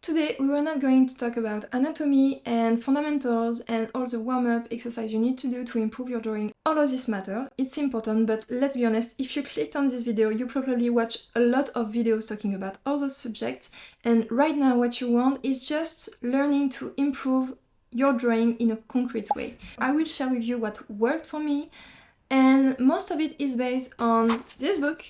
Today we were not going to talk about anatomy and fundamentals and all the warm-up exercise you need to do to improve your drawing. All of this matter, it's important, but let's be honest, if you clicked on this video, you probably watch a lot of videos talking about other subjects, and right now what you want is just learning to improve your drawing in a concrete way. I will share with you what worked for me, and most of it is based on this book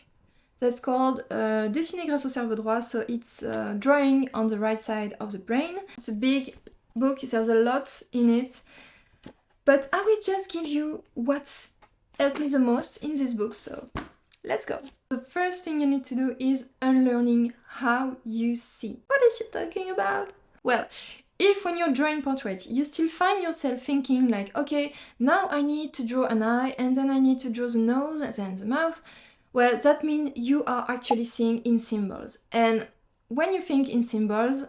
that's called Dessiner grâce au cerveau droit, so it's drawing on the right side of the brain. It's a big book, there's a lot in it, but I will just give you what helped me the most in this book, so let's go. The first thing you need to do is unlearning how you see. What is she talking about? Well, if when you're drawing portrait, you still find yourself thinking like, okay, now I need to draw an eye, and then I need to draw the nose, and then the mouth, well, that means you are actually seeing in symbols. And when you think in symbols,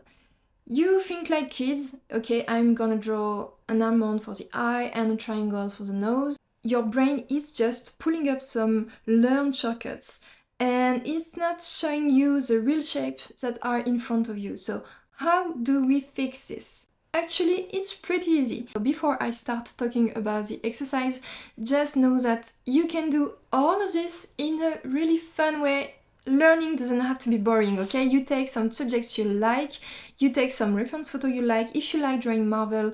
you think like kids, okay, I'm gonna draw an almond for the eye and a triangle for the nose. Your brain is just pulling up some learned shortcuts, and it's not showing you the real shapes that are in front of you. So how do we fix this? Actually, it's pretty easy. So before I start talking about the exercise, just know that you can do all of this in a really fun way. Learning doesn't have to be boring, okay? You take some subjects you like, you take some reference photo you like. If you like drawing Marvel,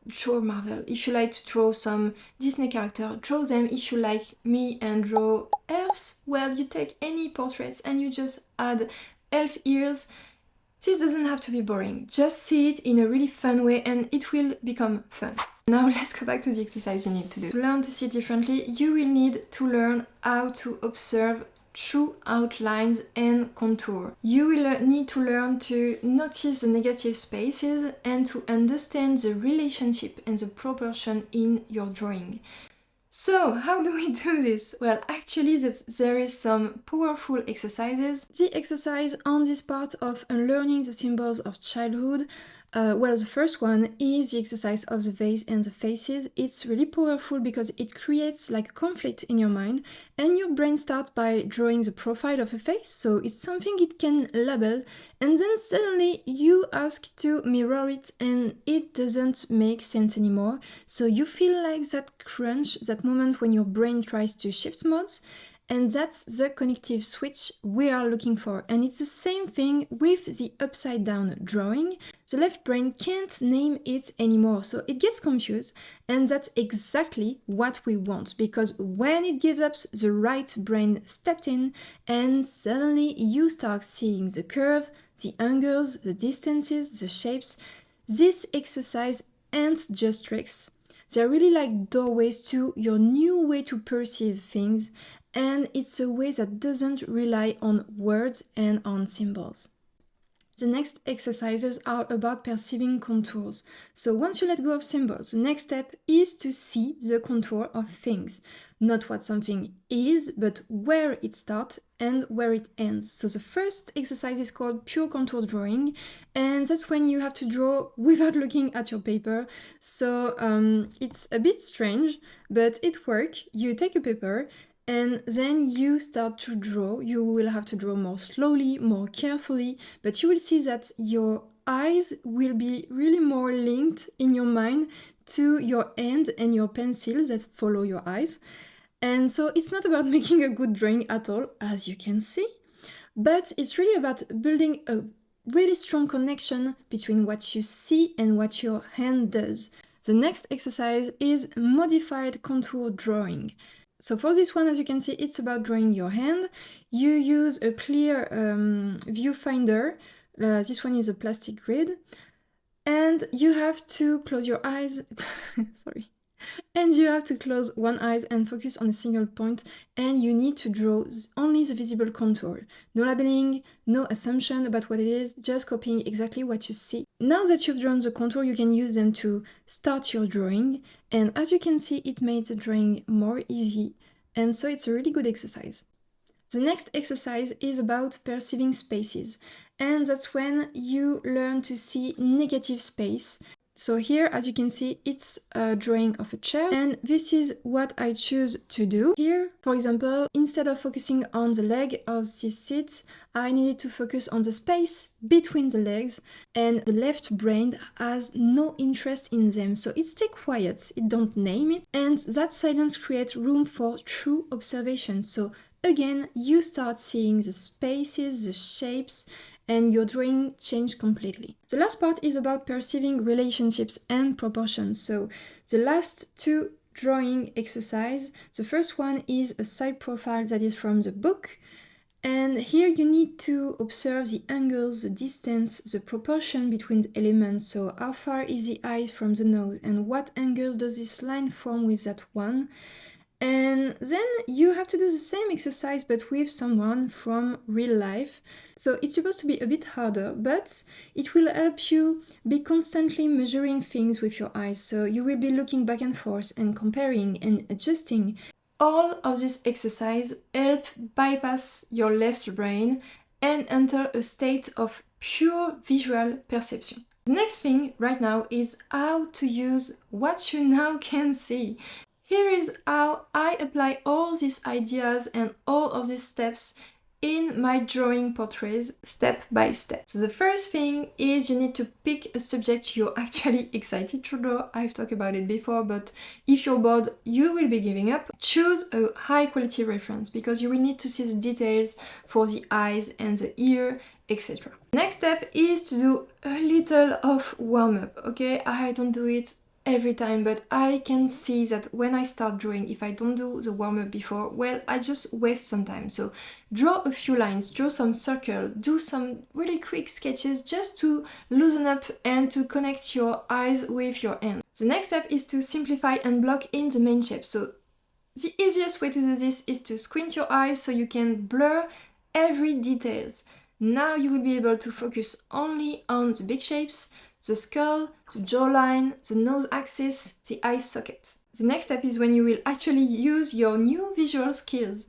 draw Marvel. If you like to draw some Disney character, draw them. If you like me and draw elves, well, you take any portraits and you just add elf ears. This doesn't have to be boring, just see it in a really fun way and it will become fun. Now let's go back to the exercise you need to do. To learn to see differently, you will need to learn how to observe true outlines and contour. You will need to learn to notice the negative spaces and to understand the relationship and the proportion in your drawing. So, how do we do this? Well, actually there is some powerful exercises. The exercise on this part of unlearning the symbols of childhood, well, the first one is the exercise of the vase and the faces. It's really powerful because it creates like a conflict in your mind, and your brain starts by drawing the profile of a face, so it's something it can label, and then suddenly you ask to mirror it and it doesn't make sense anymore. So you feel like that crunch, that moment when your brain tries to shift modes, and that's the connective switch we are looking for. And it's the same thing with the upside down drawing. The left brain can't name it anymore, so it gets confused, and that's exactly what we want, because when it gives up, the right brain stepped in and suddenly you start seeing the curve, the angles, the distances, the shapes. This exercise ain't just tricks. They're really like doorways to your new way to perceive things, and it's a way that doesn't rely on words and on symbols. The next exercises are about perceiving contours. So once you let go of symbols, the next step is to see the contour of things. Not what something is, but where it starts and where it ends. So the first exercise is called pure contour drawing, and that's when you have to draw without looking at your paper. So it's a bit strange, but it works. You take a paper, and then you start to draw. You will have to draw more slowly, more carefully, but you will see that your eyes will be really more linked in your mind to your hand and your pencil that follow your eyes. And so it's not about making a good drawing at all, as you can see, but it's really about building a really strong connection between what you see and what your hand does. The next exercise is modified contour drawing. So for this one, as you can see, it's about drawing your hand. You use a clear viewfinder. This one is a plastic grid. And you have to close your eyes. Sorry. And you have to close one eye and focus on a single point. And you need to draw only the visible contour. No labeling, no assumption about what it is, just copying exactly what you see. Now that you've drawn the contour, you can use them to start your drawing. And as you can see, it made the drawing more easy. And so it's a really good exercise. The next exercise is about perceiving spaces. And that's when you learn to see negative space. So here, as you can see, it's a drawing of a chair, and this is what I choose to do. Here, for example, instead of focusing on the leg of this seat, I needed to focus on the space between the legs, and the left brain has no interest in them, so it stays quiet, it don't name it, and that silence creates room for true observation. So again, you start seeing the spaces, the shapes, and your drawing changes completely. The last part is about perceiving relationships and proportions. So the last two drawing exercise, the first one is a side profile that is from the book, and here you need to observe the angles, the distance, the proportion between the elements. So how far is the eye from the nose, and what angle does this line form with that one? And then you have to do the same exercise but with someone from real life. So it's supposed to be a bit harder, but it will help you be constantly measuring things with your eyes. So you will be looking back and forth and comparing and adjusting. All of this exercise help bypass your left brain and enter a state of pure visual perception. The next thing right now is how to use what you now can see. Here is how I apply all these ideas and all of these steps in my drawing portraits step by step. So the first thing is you need to pick a subject you're actually excited to draw. I've talked about it before, but if you're bored, you will be giving up. Choose a high quality reference because you will need to see the details for the eyes and the ear, etc. Next step is to do a little of warm-up, okay? I don't do it every time, but I can see that when I start drawing, if I don't do the warm-up before, well, I just waste some time. So draw a few lines, draw some circles, do some really quick sketches just to loosen up and to connect your eyes with your hand. The next step is to simplify and block in the main shape. So the easiest way to do this is to squint your eyes so you can blur every details. Now you will be able to focus only on the big shapes, the skull, the jawline, the nose axis, the eye socket. The next step is when you will actually use your new visual skills.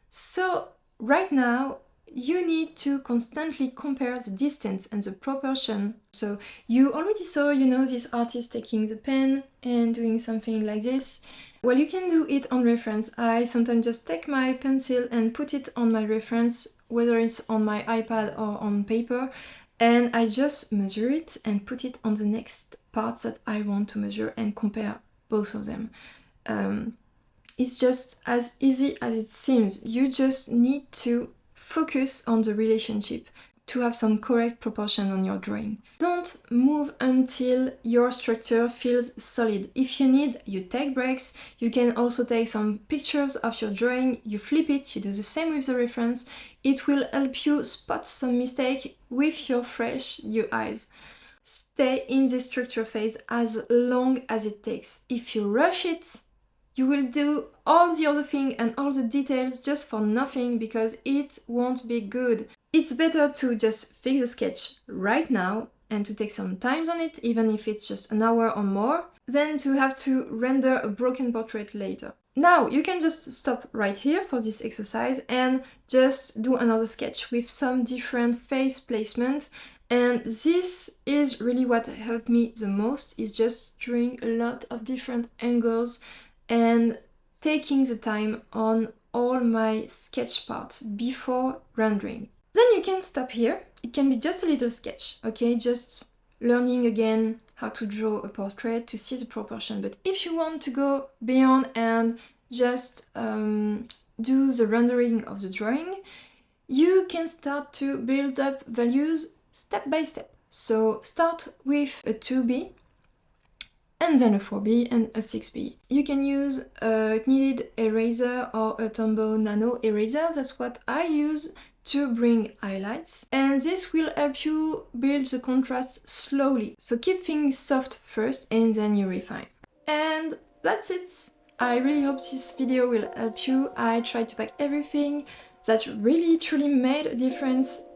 So right now, you need to constantly compare the distance and the proportion. So you already saw, this artist taking the pen and doing something like this. Well, you can do it on reference. I sometimes just take my pencil and put it on my reference, whether it's on my iPad or on paper, and I just measure it and put it on the next parts that I want to measure and compare both of them. It's just as easy as it seems. You just need to focus on the relationship to have some correct proportion on your drawing. Don't move until your structure feels solid. If you need, you take breaks. You can also take some pictures of your drawing, you flip it, you do the same with the reference. It will help you spot some mistake with your fresh new eyes. Stay in this structure phase as long as it takes. If you rush it, you will do all the other thing and all the details just for nothing because it won't be good. It's better to just fix a sketch right now and to take some time on it, even if it's just an hour or more, than to have to render a broken portrait later. Now you can just stop right here for this exercise and just do another sketch with some different face placement. And this is really what helped me the most, is just drawing a lot of different angles and taking the time on all my sketch part before rendering. Then you can stop here. It can be just a little sketch, okay? Just learning again how to draw a portrait to see the proportion. But if you want to go beyond and just do the rendering of the drawing, you can start to build up values step by step. So start with a 2B, and then a 4B and a 6B. You can use a kneaded eraser or a Tombow Nano eraser. That's what I use to bring highlights, and this will help you build the contrast slowly. So keep things soft first and then you refine. And that's it. I really hope this video will help you. I tried to pack everything that really truly made a difference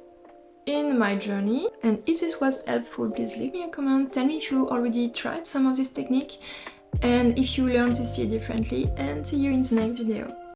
in my journey, and if this was helpful, please leave me a comment. Tell me if you already tried some of this technique and if you learn to see differently, and see you in the next video.